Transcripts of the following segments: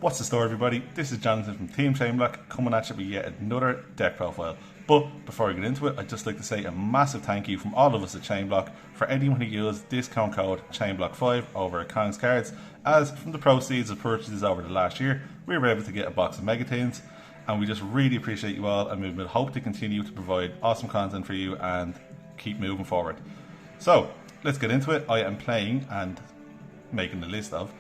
What's the story, everybody? This is Jonathan from Team ChainBlock coming at you with yet another deck profile. But before I get into it, I'd just like to say a massive thank you from all of us at ChainBlock for anyone who used discount code ChainBlock5 over at Kong's Cards, as from the proceeds of purchases over the last year, we were able to get a box of Megatins, and we just really appreciate you all, and we will hope to continue to provide awesome content for you and keep moving forward. So, let's get into it. I am playing and making the list of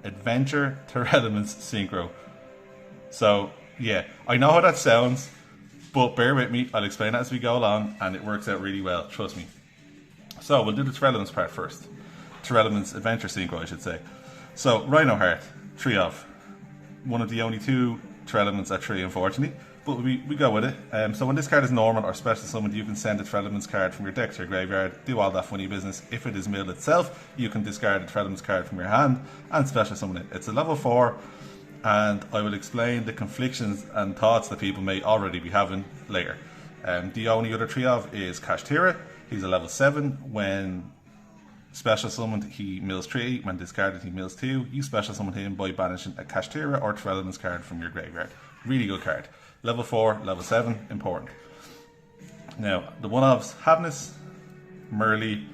Adventure Tearlaments Synchro. So, yeah, I know how that sounds, but bear with me, I'll explain it as we go along, and it works out really well, trust me. So, we'll do the Tearlaments part first. Tearlaments Adventure Synchro, I should say. So, Rhino Heart, 3 of. One of the only 2 Tearlaments at 3, unfortunately, but we go with it. So when this card is normal or special summoned, you can send a Tearlaments card from your deck to your graveyard, do all that funny business. If it is milled itself, you can discard a Tearlaments card from your hand and special summon it. It's a level 4, and I will explain the conflictions and thoughts that people may already be having later. The only other 3 of is Kashtira. He's a level 7. When special summoned, he mills 3. When discarded, he mills 2. You special summon him by banishing a Kashtira or Tearlaments card from your graveyard. Really good card. Level 4, level 7, important. Now, the one-ofs, Havness, Merly,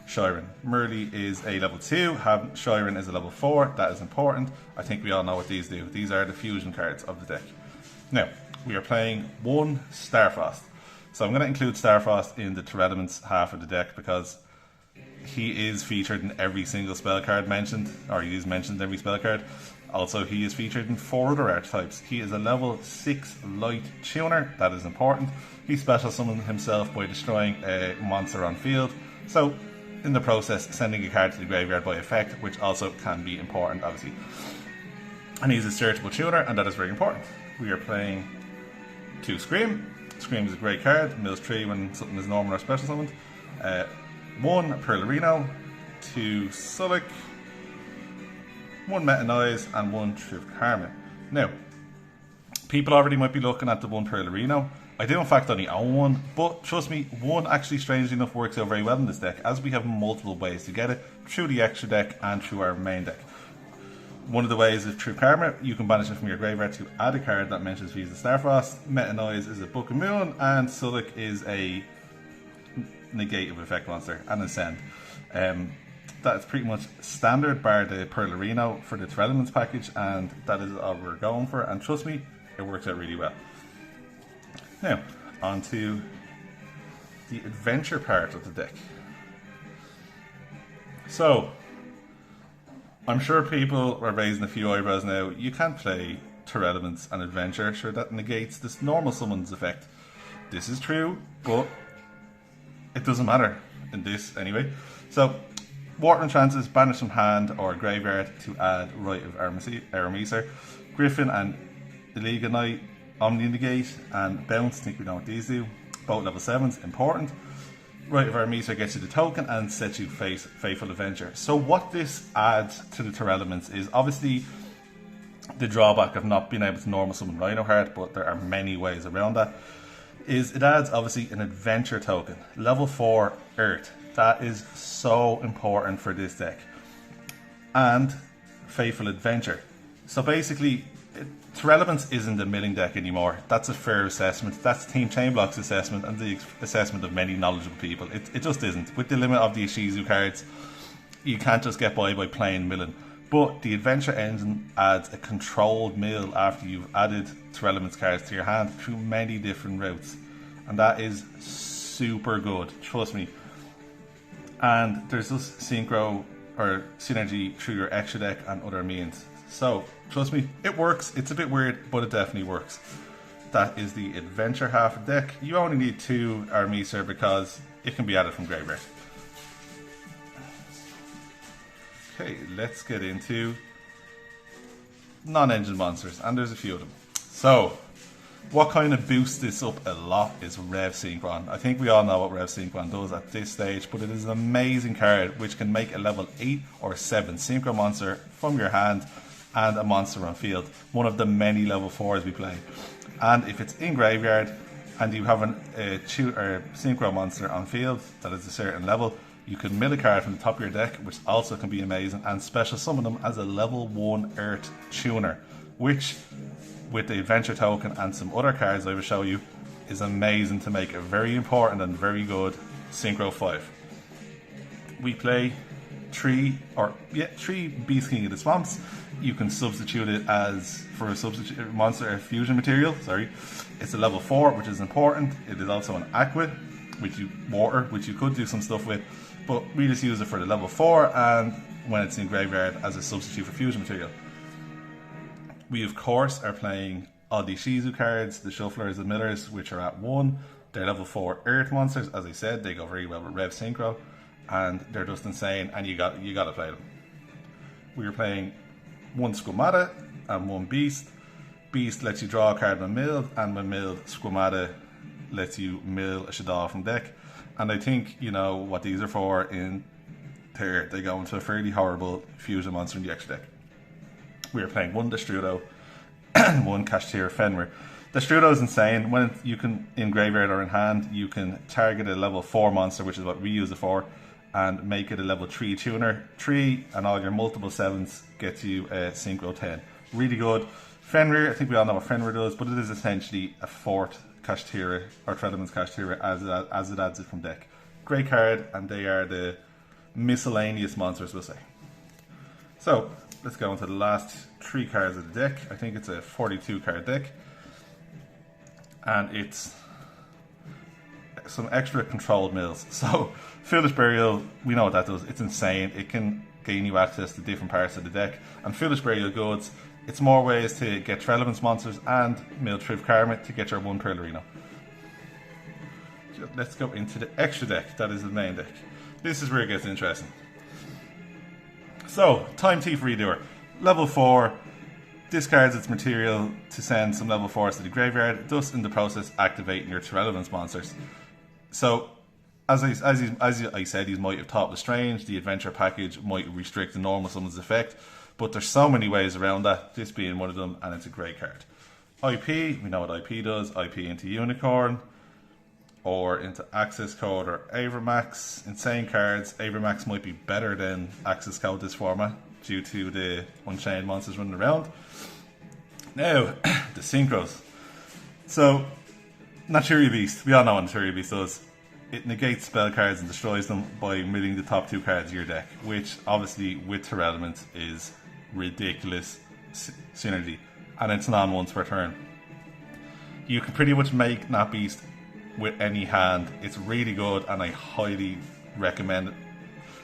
Shiren. Merly is a level 2, Shiren is a level 4, that is important. I think we all know what these do. These are the fusion cards of the deck. Now, we are playing 1 Starfrost. So I'm going to include Starfrost in the Tearlaments half of the deck because he is featured in every single spell card mentioned, or he is mentioned in every spell card. Also, he is featured in 4 other archetypes. He is a level 6 light tuner, that is important. He special summoned himself by destroying a monster on field. So, in the process, sending a card to the graveyard by effect, which also can be important, obviously. And he's a searchable tuner, and that is very important. We are playing 2 Scream. Scream is a great card, mills 3 when something is normal or special summoned. 1 Tearlaments, 2 Sulik, 1 Meta Noise, and 1 Truth Karma. Now, people already might be looking at the 1 Tearlaments. I do in fact only own 1, but trust me, 1 actually strangely enough works out very well in this deck, as we have multiple ways to get it, through the extra deck and through our main deck. One of the ways is Truth Karma. You can banish it from your graveyard to add a card that mentions Visa Starfrost. Meta Noise is a Book of Moon, and Sulik is a negative effect monster and a send. That's pretty much standard bar the Tearlaments for the Tearlaments package, and that is all we're going for, and trust me, it works out really well. Now, on to the adventure part of the deck. So, I'm sure people are raising a few eyebrows now. You can't play Tearlaments and adventure, sure, that negates this normal summons effect. This is true, but it doesn't matter in this anyway. So, Water Trances, banish from hand or graveyard to add Rite of Arameser. Griffin and Iliga Knight, Omni Negate, and Bounce, I think we know what these do. Both level 7s, important. Rite of Arameser gets you the token and sets you Faithful Adventure. So what this adds to the Tearlaments is obviously the drawback of not being able to normal summon Rhino Heart, but there are many ways around that. Is it adds obviously an adventure token, level 4 Earth. That is so important for this deck. And Faithful Adventure. So basically, Tearlaments isn't the milling deck anymore. That's a fair assessment. That's Team ChainBlock's assessment and the assessment of many knowledgeable people. It just isn't. With the limit of the Ishizu cards, you can't just get by playing milling. But the Adventure engine adds a controlled mill after you've added Tearlaments cards to your hand through many different routes. And that is super good, trust me. And there's this synchro or synergy through your extra deck and other means. So, trust me, it works. It's a bit weird, but it definitely works. That is the adventure half of the deck. You only need 2 Arameser because it can be added from graveyard. Okay, let's get into non-engine monsters, and there's a few of them. So, what kind of boosts this up a lot is Rev Synchron. I think we all know what Rev Synchron does at this stage, but it is an amazing card which can make a level 8 or 7 Synchro monster from your hand and a monster on field. One of the many level 4s we play. And if it's in graveyard and you have a Synchro monster on field that is a certain level, You can mill a card from the top of your deck, which also can be amazing, and special summon them as a level 1 Earth tuner. which, with the adventure token and some other cards I will show you, is amazing to make a very important and very good Synchro 5. We play 3 Beast King of the Swamps. You can substitute it as, for a substitute monster, a fusion material, sorry. It's a level 4, which is important. It is also an aqua, water, which you could do some stuff with, but we just use it for the level 4 and when it's in graveyard as a substitute for fusion material. We of course are playing all the Shizu cards, the Shufflers and Millers, which are at 1. They're level 4 Earth monsters, as I said, they go very well with Rev Synchro, and they're just insane, and you got to play them. We are playing 1 Squamata and 1 Beast. Beast lets you draw a card when milled, and when milled, Squamata lets you mill a shoutout from deck. And I think you know what these are for. In there, they go into a fairly horrible fusion monster in the extra deck. We are playing 1 Destrudo and 1 Kashtira Fenrir. Destrudo is insane. When you can, in graveyard or in hand, you can target a level 4 monster, which is what we use it for, and make it a level 3 tuner. 3 and all your multiple 7s gets you a Synchro 10. Really good. Fenrir, I think we all know what Fenrir does, but it is essentially a 4th Kashtira, or Tearlaments Kashtira, as it adds it from deck. Great card, and they are the miscellaneous monsters, we'll say. So, let's go into the last 3 cards of the deck. I think it's a 42 card deck. And it's some extra controlled mills. So, Foolish Burial, we know what that does. It's insane. It can gain you access to different parts of the deck. And Foolish Burial goods, it's more ways to get Tearlaments monsters and mill Triv Karma to get your 1 Tearlaments. Let's go into the extra deck, that is the main deck. This is where it gets interesting. So, Time Thief Redoer. Level 4, discards its material to send some level 4s to the graveyard, thus in the process activating your Tearlaments monsters. So, as I said, these might have Thought Was Strange, the adventure package might restrict the normal summons effect, but there's so many ways around that, this being one of them, and it's a great card. IP, we know what IP does, IP into Unicorn, or into Access Code or Avermax. Insane cards. Avermax might be better than Access Code this format, due to the Unchained monsters running around. Now, the Synchros. So, Naturia Beast, we all know what Naturia Beast does. It negates spell cards and destroys them by milling the top 2 cards of your deck, which obviously with Tearlaments is ridiculous synergy, and it's non-once per turn. You can pretty much make that Beast with any hand. It's really good, and I highly recommend it.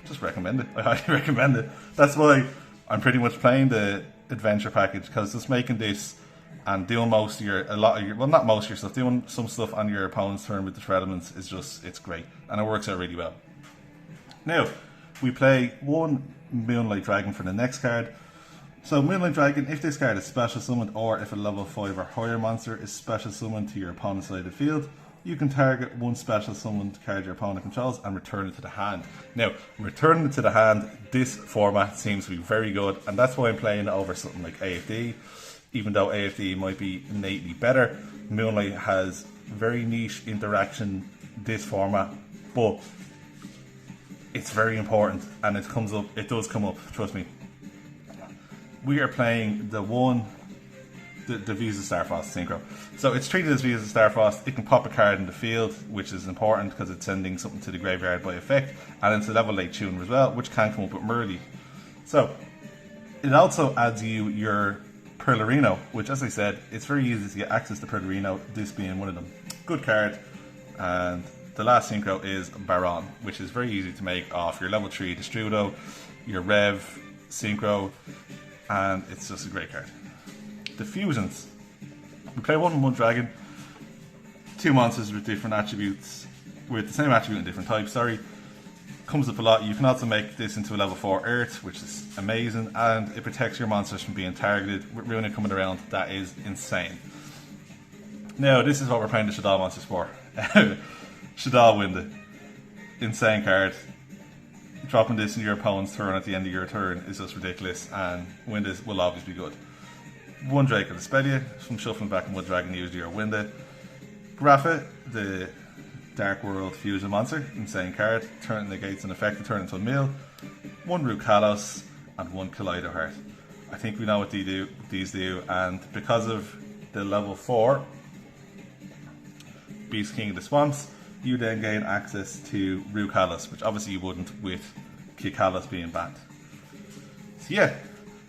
Just recommend it. I highly recommend it. That's why I'm pretty much playing the adventure package, because just making this and doing not most of your stuff, doing some stuff on your opponent's turn with the Tearlaments is just, it's great, and it works out really well. Now, we play 1 Moonlight Dragon for the next card. So Moonlight Dragon, if this card is special summoned, or if a level 5 or higher monster is special summoned to your opponent's side of the field, you can target 1 special summoned card your opponent controls and return it to the hand. Now, returning it to the hand, this format seems to be very good, and that's why I'm playing it over something like AFD. Even though AFD might be innately better, Moonlight has very niche interaction this format, but it's very important, and it does come up, trust me. We are playing the Visa Starfrost Synchro. So it's treated as Visa Starfrost. It can pop a card in the field, which is important because it's sending something to the graveyard by effect, and it's a level 8 tuner as well, which can come up with Merly. So it also adds you your Perlerino, which, as I said, it's very easy to get access to Perlerino, this being one of them. Good card. And the last Synchro is Baron, which is very easy to make off your level 3 Destrudo, your Rev Synchro, and it's just a great card. The fusions. We play 1 Dragon, 2 monsters with different attributes, with the same attribute and different types, sorry. Comes up a lot. You can also make this into a level 4 Earth, which is amazing, and it protects your monsters from being targeted. With Runa coming around, that is insane. Now, this is what we're playing the Shadal monsters for. Shadal Winda. Insane card. Dropping this in your opponent's turn at the end of your turn is just ridiculous, and Winda will obviously be good. 1 Drake of the Spelia, from shuffling back 1 Dragon, usually your Winda. Grapha, the Dark World fusion monster, insane card. Turn negates an effect to turn into a mill. 1 Root Kalos and 1 Kaleido Heart. I think we know what these do, and because of the level 4 Beast King of the Swamps, you then gain access to Rue Callus, which obviously you wouldn't with Callus being banned. So yeah,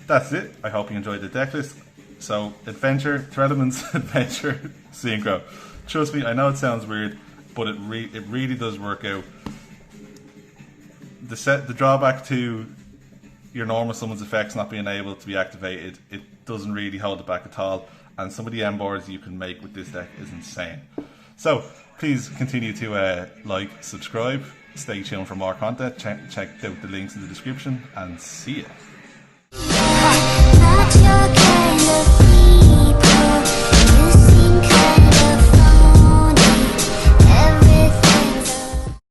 that's it. I hope you enjoyed the deck list. So Adventure, Tearlaments, Adventure, Synchro. Trust me, I know it sounds weird, but it really does work out. The drawback to your normal summons effects not being able to be activated, it doesn't really hold it back at all, and some of the end boards you can make with this deck is insane. So please continue to like, subscribe, stay tuned for more content, check out the links in the description, and see ya.